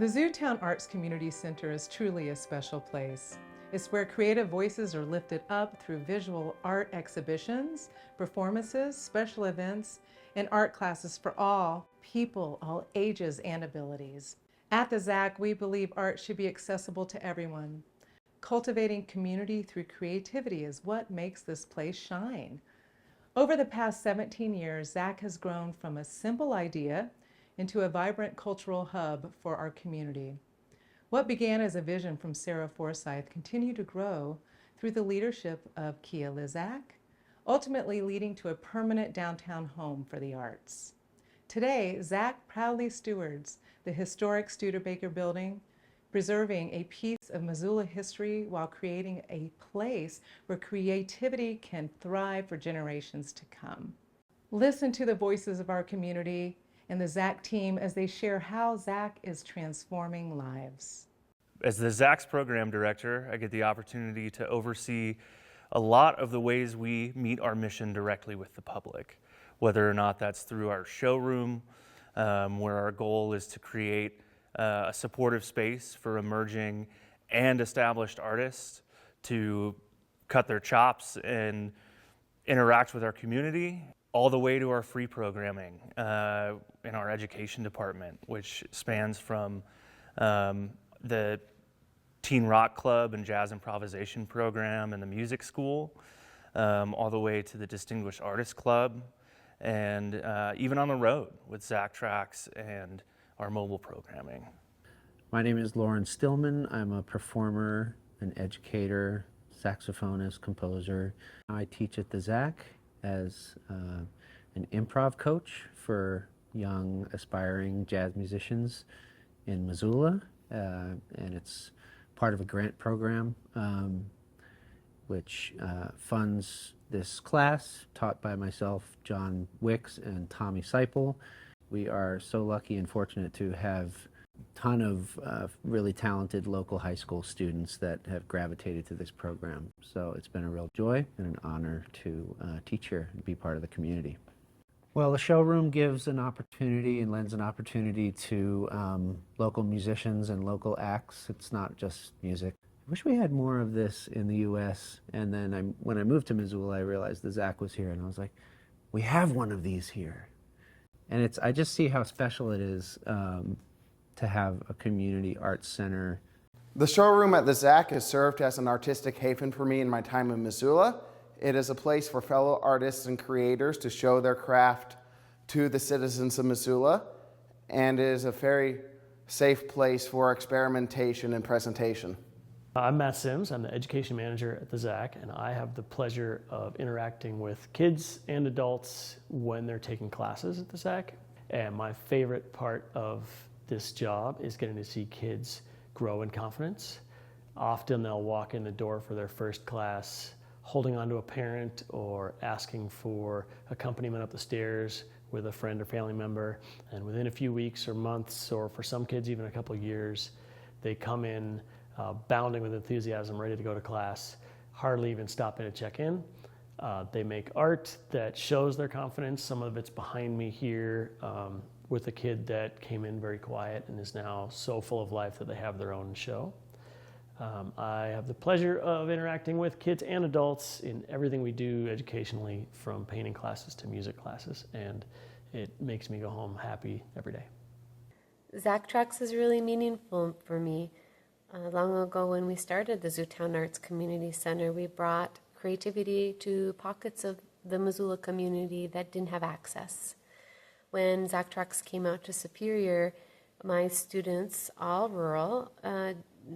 The Zootown Arts Community Center is truly a special place. It's where creative voices are lifted up through visual art exhibitions, performances, special events, and art classes for all people, all ages and abilities. At the Zacc, we believe art should be accessible to everyone. Cultivating community through creativity is what makes this place shine. Over the past 17 years, Zacc has grown from a simple idea into a vibrant cultural hub for our community. What began as a vision from Sarah Forsyth continued to grow through the leadership of Kia Zacc, ultimately leading to a permanent downtown home for the arts. Today, Zacc proudly stewards the historic Studebaker building, preserving a piece of Missoula history while creating a place where creativity can thrive for generations to come. Listen to the voices of our community and the Zacc team as they share how Zacc is transforming lives. As the Zacc's program director, I get the opportunity to oversee a lot of the ways we meet our mission directly with the public, whether or not that's through our showroom, where our goal is to create a supportive space for emerging and established artists to cut their chops and interact with our community, all the way to our free programming in our education department, which spans from the Teen Rock Club and Jazz Improvisation Program and the Music School, all the way to the Distinguished Artist Club, and even on the road with Zacc Tracks and our mobile programming. My name is Lauren Stillman. I'm a performer, an educator, saxophonist, composer. I teach at the Zacc as an improv coach for young aspiring jazz musicians in Missoula, and it's part of a grant program which funds this class taught by myself, John Wicks, and Tommy Seipel. We are so lucky and fortunate to have a ton of really talented local high school students that have gravitated to this program. So it's been a real joy and an honor to teach here and be part of the community. Well, the showroom gives an opportunity and lends an opportunity to local musicians and local acts. It's not just music. I wish we had more of this in the U.S. And then when I moved to Missoula, I realized the Zacc was here, and I was like, we have one of these here. And I just see how special it is to have a community arts center. The showroom at the Zacc has served as an artistic haven for me in my time in Missoula. It is a place for fellow artists and creators to show their craft to the citizens of Missoula, and it is a very safe place for experimentation and presentation. I'm Matt Sims. I'm the education manager at the Zacc, and I have the pleasure of interacting with kids and adults when they're taking classes at the Zacc. And my favorite part of this job is getting to see kids grow in confidence. Often they'll walk in the door for their first class holding on to a parent or asking for accompaniment up the stairs with a friend or family member. And within a few weeks or months, or for some kids even a couple of years, they come in bounding with enthusiasm, ready to go to class, hardly even stop in to check in. They make art that shows their confidence. Some of it's behind me here with a kid that came in very quiet and is now so full of life that they have their own show. I have the pleasure of interacting with kids and adults in everything we do educationally, from painting classes to music classes, and it makes me go home happy every day. Zacc Tracks is really meaningful for me. Long ago when we started the Zootown Arts Community Center, we brought creativity to pockets of the Missoula community that didn't have access. When Zacc Tracks came out to Superior, my students, all rural,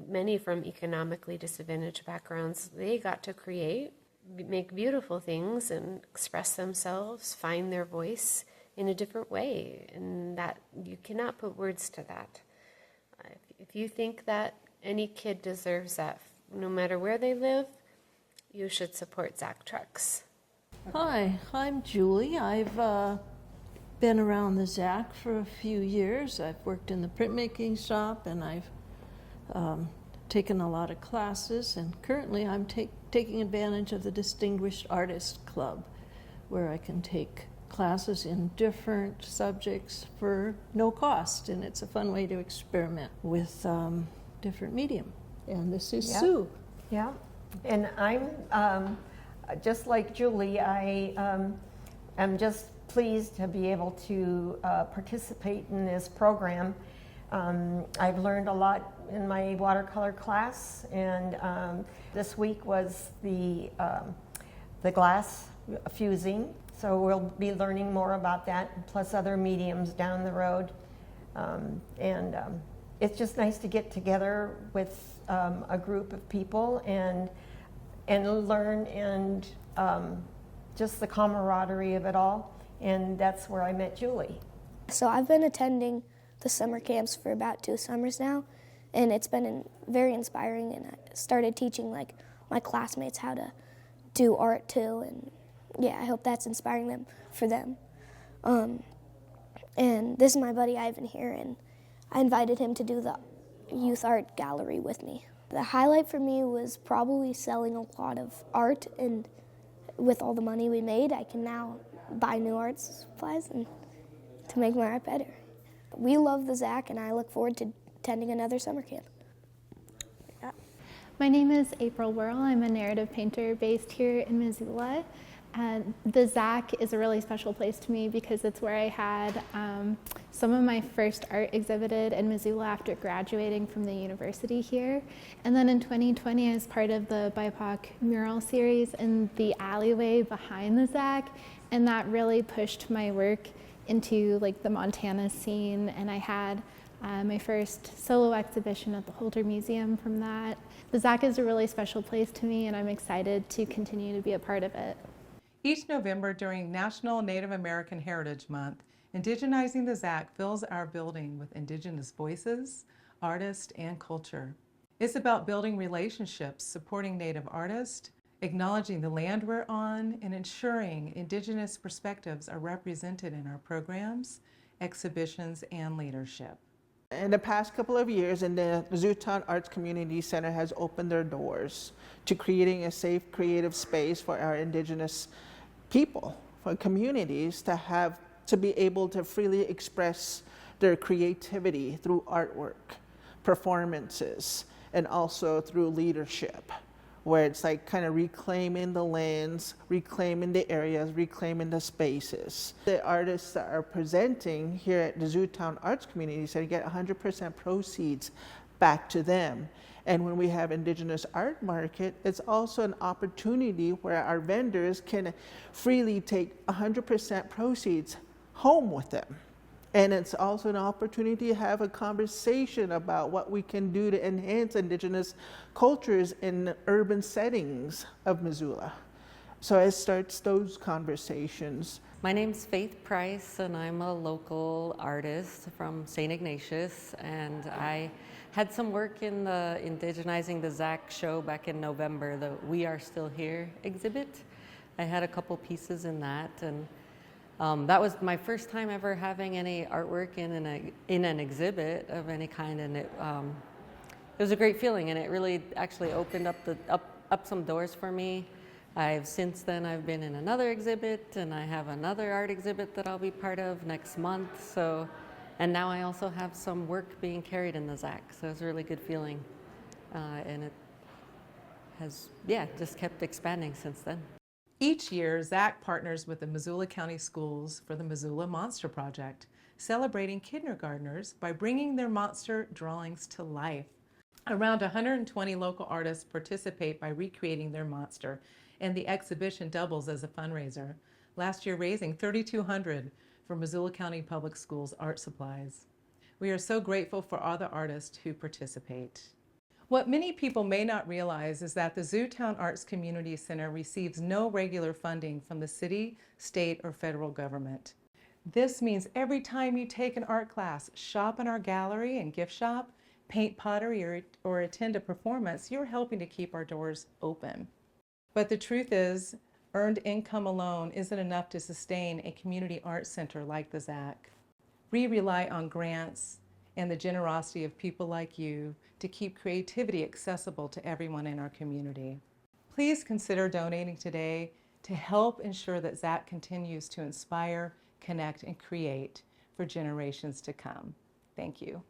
many from economically disadvantaged backgrounds, they got to create, make beautiful things and express themselves, find their voice in a different way. And that, you cannot put words to that. If you think that any kid deserves that, no matter where they live, you should support Zacc Tracks. Hi, I'm Julie. I've been around the Zacc for a few years. I've worked in the printmaking shop, and I've taken a lot of classes, and currently I'm taking advantage of the Distinguished Artist Club, where I can take classes in different subjects for no cost, and it's a fun way to experiment with different medium. And this is Sue. Yeah, and I'm just like Julie. I am just pleased to be able to participate in this program. I've learned a lot in my watercolor class, and this week was the glass fusing. So we'll be learning more about that, plus other mediums down the road. It's just nice to get together with a group of people and learn, and just the camaraderie of it all. And that's where I met Julie. So I've been attending the summer camps for about 2 summers now, and it's been very inspiring, and I started teaching my classmates how to do art too, and yeah, I hope that's inspiring for them. And this is my buddy Ivan here, and I invited him to do the youth art gallery with me. The highlight for me was probably selling a lot of art, and with all the money we made, I can now buy new art supplies and to make my art better. We love the Zacc, and I look forward to attending another summer camp. My name is April Whirl. I'm a narrative painter based here in Missoula. The Zacc is a really special place to me because it's where I had some of my first art exhibited in Missoula after graduating from the university here. And then in 2020, I was part of the BIPOC mural series in the alleyway behind the Zacc, and that really pushed my work into the Montana scene. And I had my first solo exhibition at the Holder Museum from that. The Zacc is a really special place to me, and I'm excited to continue to be a part of it. Each November during National Native American Heritage Month, Indigenizing the Zacc fills our building with Indigenous voices, artists, and culture. It's about building relationships, supporting Native artists, acknowledging the land we're on, and ensuring Indigenous perspectives are represented in our programs, exhibitions, and leadership. In the past couple of years, the Zootown Arts Community Center has opened their doors to creating a safe, creative space for our Indigenous people, for communities to be able to freely express their creativity through artwork, performances, and also through leadership, where it's kind of reclaiming the lands, reclaiming the areas, reclaiming the spaces. The artists that are presenting here at the Zootown Arts Community Center get 100% proceeds back to them. And when we have Indigenous Art Market, it's also an opportunity where our vendors can freely take 100% proceeds home with them. And it's also an opportunity to have a conversation about what we can do to enhance Indigenous cultures in urban settings of Missoula. So it starts those conversations. My name's Faith Price, and I'm a local artist from St. Ignatius, and I had some work in the Indigenizing the Zacc show back in November, the We Are Still Here exhibit. I had a couple pieces in that, and that was my first time ever having any artwork in an exhibit of any kind, and it was a great feeling, and it really actually opened up some doors for me. Since then I've been in another exhibit, and I have another art exhibit that I'll be part of next month. And now I also have some work being carried in the Zacc, so it's a really good feeling, and it has just kept expanding since then. Each year, Zacc partners with the Missoula County Schools for the Missoula Monster Project, celebrating kindergartners by bringing their monster drawings to life. Around 120 local artists participate by recreating their monster, and the exhibition doubles as a fundraiser, last year raising $3,200 for Missoula County Public Schools art supplies. We are so grateful for all the artists who participate. What many people may not realize is that the Zootown Arts Community Center receives no regular funding from the city, state, or federal government. This means every time you take an art class, shop in our gallery and gift shop, paint pottery, or attend a performance, you're helping to keep our doors open. But the truth is, earned income alone isn't enough to sustain a community art center like the Zacc. We rely on grants and the generosity of people like you to keep creativity accessible to everyone in our community. Please consider donating today to help ensure that Zacc continues to inspire, connect, and create for generations to come. Thank you.